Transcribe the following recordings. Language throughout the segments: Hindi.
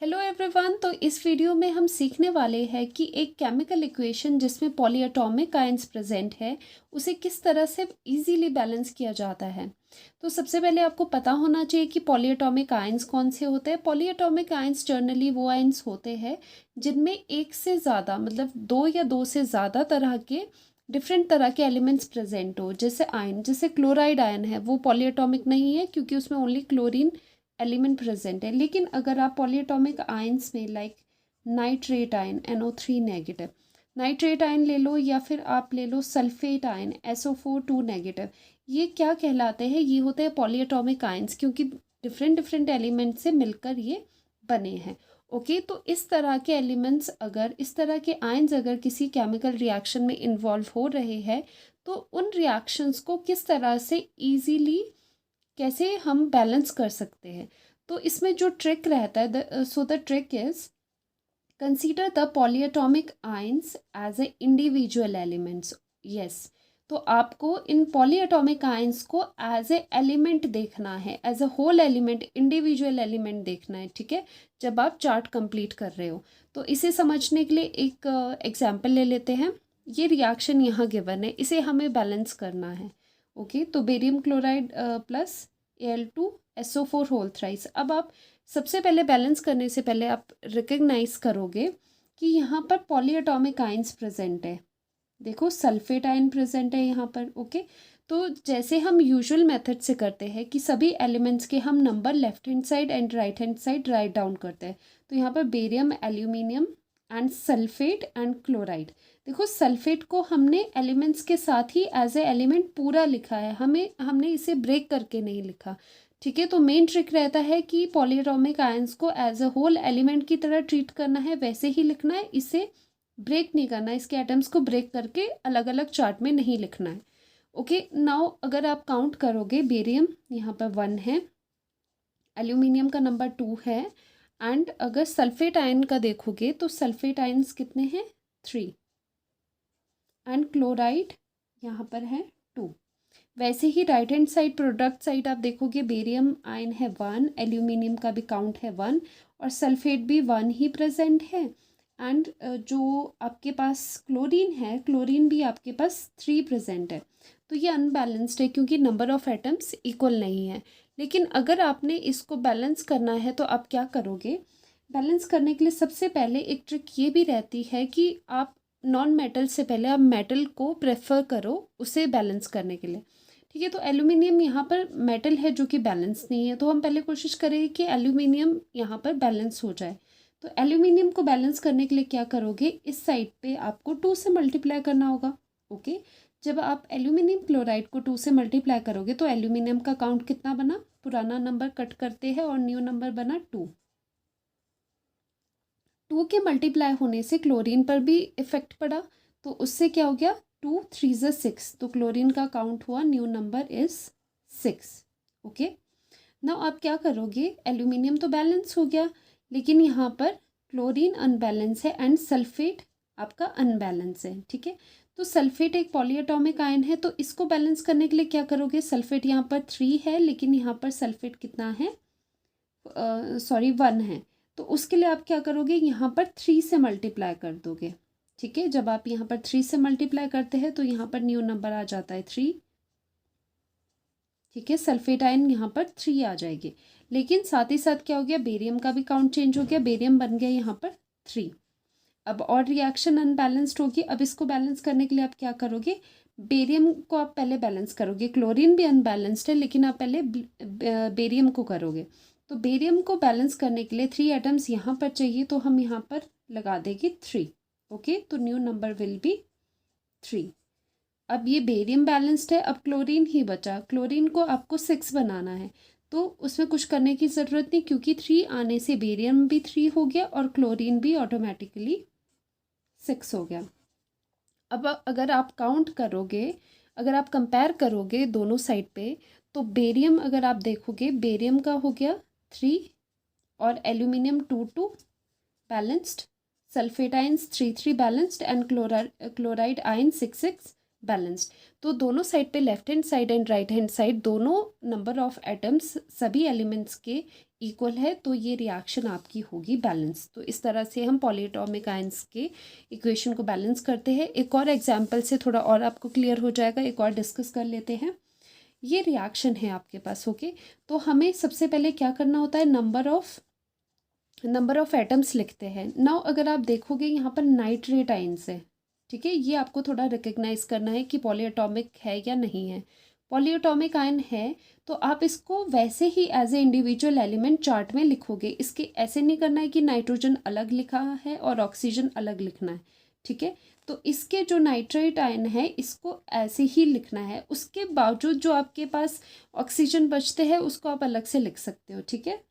Hello everyone. तो इस वीडियो में हम सीखने वाले हैं कि एक केमिकल इक्वेशन जिसमें पॉलीएटॉमिक आयंस प्रेजेंट है उसे किस तरह से इजीली बैलेंस किया जाता है। तो सबसे पहले आपको पता होना चाहिए कि पॉलीएटॉमिक आयंस कौन से होते हैं। पॉलीएटॉमिक आयंस जनरली वो आयंस होते हैं जिनमें एक से ज़्यादा मतलब दो या दो से ज़्यादा तरह के डिफरेंट तरह के एलिमेंट्स प्रेजेंट हो। जैसे आयन, जैसे क्लोराइड आयन है वो पॉलीएटॉमिक नहीं है क्योंकि उसमें ओनली क्लोरीन एलिमेंट प्रेजेंट है। लेकिन अगर आप पॉलीएटॉमिक आयंस में like nitrate ion NO3 negative, nitrate ion ले लो या फिर आप ले लो सल्फेट आयन SO4 2 नेगेटिव, ये क्या कहलाते हैं? ये होते हैं पॉलीएटॉमिक आयंस क्योंकि डिफरेंट डिफरेंट एलिमेंट से मिलकर ये बने हैं। ओके, तो इस तरह के एलिमेंट्स अगर इस तरह के आयंस अगर किसी केमिकल रिएक्शन में इन्वॉल्व हो रहे हैं तो उन रिएक्शंस को किस तरह से इजीली कैसे हम बैलेंस कर सकते हैं। तो इसमें जो ट्रिक रहता है, so the trick is consider the polyatomic ions as a individual elements. Yes, तो आपको इन पॉलीएटॉमिक आयंस को एज ए एलिमेंट देखना है, as a whole element, individual element देखना है। ठीक है, जब आप चार्ट कंप्लीट कर रहे हो तो इसे समझने के लिए एक एग्जाम्पल ले लेते हैं। ये रिएक्शन यहाँ गिवन है, इसे हमें बैलेंस करना है। ओके, तो barium chloride plus Al2SO4 whole thrice. अब आप सबसे पहले बैलेंस करने से पहले आप रिकग्नाइज करोगे कि यहाँ पर पॉलीएटॉमिक आयंस प्रेजेंट है। देखो सल्फेट आयन प्रेजेंट है यहाँ पर। ओके, तो जैसे हम यूजुअल मेथड से करते हैं कि सभी एलिमेंट्स के हम number left hand side and right hand side write down करते हैं। तो यहाँ पर barium, aluminium and sulphate and chloride. देखो सल्फेट को हमने एलिमेंट्स के साथ ही एज ए एलिमेंट पूरा लिखा है, हमने इसे ब्रेक करके नहीं लिखा। ठीक है, तो मेन ट्रिक रहता है कि पॉलीएटॉमिक आयंस को एज अ होल एलिमेंट की तरह ट्रीट करना है, वैसे ही लिखना है, इसे ब्रेक नहीं करना है, इसके एटम्स को ब्रेक करके अलग अलग चार्ट में नहीं लिखना है। ओके, नाउ अगर आप काउंट करोगे, बेरियम यहाँ पर 1 है, एल्यूमिनियम का नंबर 2 है, एंड अगर सल्फेट आयन का देखोगे तो सल्फेट आयन्स कितने हैं? 3, एंड क्लोराइड यहाँ पर है 2। वैसे ही right hand side product side आप देखोगे, बेरियम आयन है 1, एल्यूमिनियम का भी काउंट है 1 और सल्फेट भी 1 ही प्रेजेंट है। एंड जो आपके पास क्लोरीन है, क्लोरीन भी आपके पास 3 प्रेजेंट है। तो ये अनबैलेंस्ड है क्योंकि नंबर ऑफ एटम्स इक्वल नहीं है। लेकिन अगर आपने इसको बैलेंस करना है तो आप क्या करोगे? बैलेंस करने के लिए सबसे पहले एक ट्रिक ये भी रहती है कि आप नॉन मेटल से पहले आप मेटल को प्रेफर करो उसे बैलेंस करने के लिए। ठीक है, तो एल्यूमिनियम यहाँ पर मेटल है जो कि बैलेंस नहीं है, तो हम पहले कोशिश करेंगे कि एल्यूमिनियम यहाँ पर बैलेंस हो जाए। तो एल्यूमिनियम को बैलेंस करने के लिए क्या करोगे? इस साइड पे आपको 2 से मल्टीप्लाई करना होगा। ओके, जब आप एल्यूमिनियम क्लोराइड को 2 से मल्टीप्लाई करोगे तो एल्यूमिनियम का काउंट कितना बना? पुराना नंबर कट करते हैं और न्यू नंबर बना 2। 2 के मल्टीप्लाई होने से क्लोरीन पर भी इफेक्ट पड़ा, तो उससे क्या हो गया? 2 3 6, तो क्लोरीन का काउंट हुआ, new number is 6। Okay, now आप क्या करोगे? एल्यूमिनियम तो बैलेंस हो गया लेकिन यहाँ पर क्लोरीन अनबैलेंस है एंड सल्फेट आपका अनबैलेंस है। ठीक है, तो सल्फेट एक पॉलीएटॉमिक आयन है, तो इसको बैलेंस करने के लिए क्या करोगे? सल्फेट यहाँ पर 3 है लेकिन यहाँ पर सल्फेट कितना है? 1 है, तो उसके लिए आप क्या करोगे? यहाँ पर 3 से मल्टीप्लाई कर दोगे। ठीक है, जब आप यहाँ पर 3 से मल्टीप्लाई करते हैं तो यहाँ पर न्यू नंबर आ जाता है 3। ठीक है, सल्फेट आयन यहाँ पर 3 आ जाएगी, लेकिन साथ ही साथ क्या हो गया? बेरियम का भी काउंट चेंज हो गया, बेरियम बन गया यहाँ पर 3। अब और रिएक्शन अनबैलेंस्ड होगी। अब इसको बैलेंस करने के लिए आप क्या करोगे? बेरियम को आप पहले बैलेंस करोगे। क्लोरीन भी अनबैलेंस्ड है लेकिन आप पहले बेरियम को करोगे। तो बेरियम को बैलेंस करने के लिए 3 एटम्स यहाँ पर चाहिए, तो हम यहाँ पर लगा देंगे 3। ओके, तो न्यू नंबर विल बी 3। अब ये बेरियम बैलेंस्ड है, अब क्लोरीन ही बचा। क्लोरीन को आपको 6 बनाना है, तो उसमें कुछ करने की ज़रूरत नहीं क्योंकि 3 आने से बेरियम भी 3 हो गया और क्लोरीन भी ऑटोमेटिकली 6 हो गया। अब अगर आप काउंट करोगे, अगर आप कंपेयर करोगे दोनों साइड पे, तो बेरियम अगर आप देखोगे, बेरियम का हो गया 3 और aluminium 2 2 balanced, sulphate ions 3 3 balanced and chloride ion 6 6 balanced. तो दोनों साइड पे left hand side and right hand side दोनों नंबर ऑफ एटम्स सभी एलिमेंट्स के इक्वल है तो ये रिएक्शन आपकी होगी बैलेंस। तो इस तरह से हम पॉलीएटॉमिक आयंस के इक्वेशन को बैलेंस करते हैं। एक और एग्जांपल से थोड़ा और आपको क्लियर हो जाएगा, एक और डिस्कस कर लेते हैं। ये रिएक्शन है आपके पास, ओके। तो हमें सबसे पहले क्या करना होता है, नंबर ऑफ एटम्स लिखते हैं। नाउ अगर आप देखोगे यहाँ पर नाइट्रेट आयंस है, ठीक है। ये आपको थोड़ा रिकग्नाइज करना है कि पॉलीएटॉमिक है या नहीं है। पॉलीएटॉमिक आयन है तो आप इसको वैसे ही as a individual element chart में लिखोगे। इसके ऐसे नहीं करना है कि नाइट्रोजन अलग लिखा है और ऑक्सीजन अलग लिखना है, ठीक है। तो इसके जो नाइट्रेट आयन है इसको ऐसे ही लिखना है। उसके बावजूद जो आपके पास ऑक्सीजन बचते हैं उसको आप अलग से लिख सकते हो, ठीक है।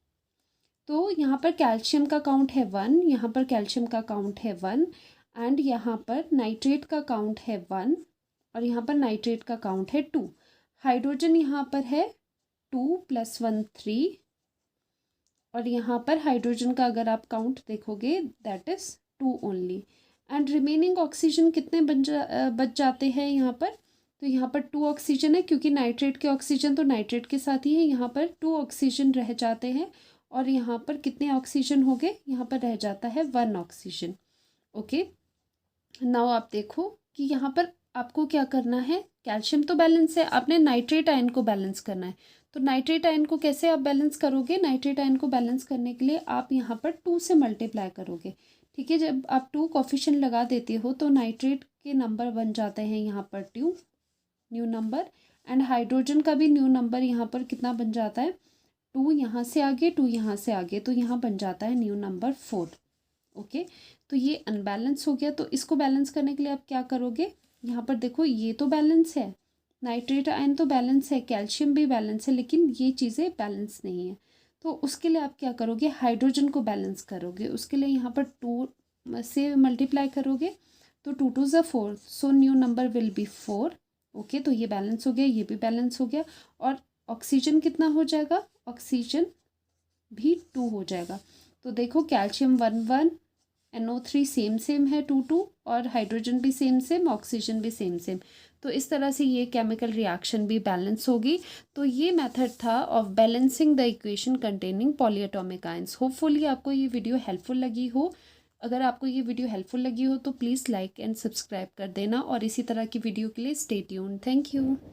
तो यहाँ पर कैल्शियम का काउंट है 1, यहाँ पर कैल्शियम का काउंट है 1, एंड यहाँ पर नाइट्रेट का काउंट है 1 और यहाँ पर नाइट्रेट का काउंट है 2। हाइड्रोजन यहाँ पर है 2 + 1 3 और यहाँ पर हाइड्रोजन का अगर आप काउंट देखोगे that is 2 only. And remaining oxygen कितने बच जाते हैं यहाँ पर, तो यहाँ पर 2 ऑक्सीजन है क्योंकि नाइट्रेट के ऑक्सीजन तो नाइट्रेट के साथ ही है। यहाँ पर 2 ऑक्सीजन रह जाते हैं और यहाँ पर कितने ऑक्सीजन हो गए, यहाँ पर रह जाता है 1 ऑक्सीजन, ओके। नाउ आप देखो कि यहाँ पर आपको क्या करना है, कैल्शियम तो बैलेंस है, आपने नाइट्रेट आयन को बैलेंस करना है। तो नाइट्रेट आयन को कैसे आप बैलेंस करोगे, नाइट्रेट आयन को बैलेंस करने के लिए आप यहाँ पर 2 से मल्टीप्लाई करोगे, ठीक है। जब आप 2 कोफिशिएंट लगा देते हो तो नाइट्रेट के नंबर बन जाते हैं यहाँ पर 2 न्यू नंबर, एंड हाइड्रोजन का भी न्यू नंबर यहाँ पर कितना बन जाता है, 2 यहाँ से आगे 2 यहाँ से आगे, तो यहाँ बन जाता है न्यू नंबर 4, ओके। तो ये अनबैलेंस हो गया। तो इसको बैलेंस करने के लिए आप क्या करोगे, यहाँ पर देखो ये तो बैलेंस है, नाइट्रेट आयन तो बैलेंस है, कैल्शियम भी बैलेंस है, लेकिन ये चीज़ें बैलेंस नहीं है। तो उसके लिए आप क्या करोगे, हाइड्रोजन को बैलेंस करोगे। उसके लिए यहाँ पर 2 से मल्टीप्लाई करोगे तो 2 2 ज़ा 4, so new number will be 4, okay. तो ये बैलेंस हो गया, ये भी बैलेंस हो गया। और ऑक्सीजन कितना हो जाएगा, ऑक्सीजन भी 2 हो जाएगा। तो देखो कैल्शियम 1 1, NO3 सेम है 2 2, और हाइड्रोजन भी सेम, ऑक्सीजन भी सेम। तो इस तरह से ये केमिकल रिएक्शन भी बैलेंस होगी। तो ये मेथड था of balancing the equation containing polyatomic ions. Hopefully आपको ये वीडियो हेल्पफुल लगी हो। अगर आपको ये वीडियो हेल्पफुल लगी हो तो प्लीज़ लाइक एंड सब्सक्राइब कर देना, और इसी तरह की वीडियो के लिए स्टे ट्यून्ड। Thank you.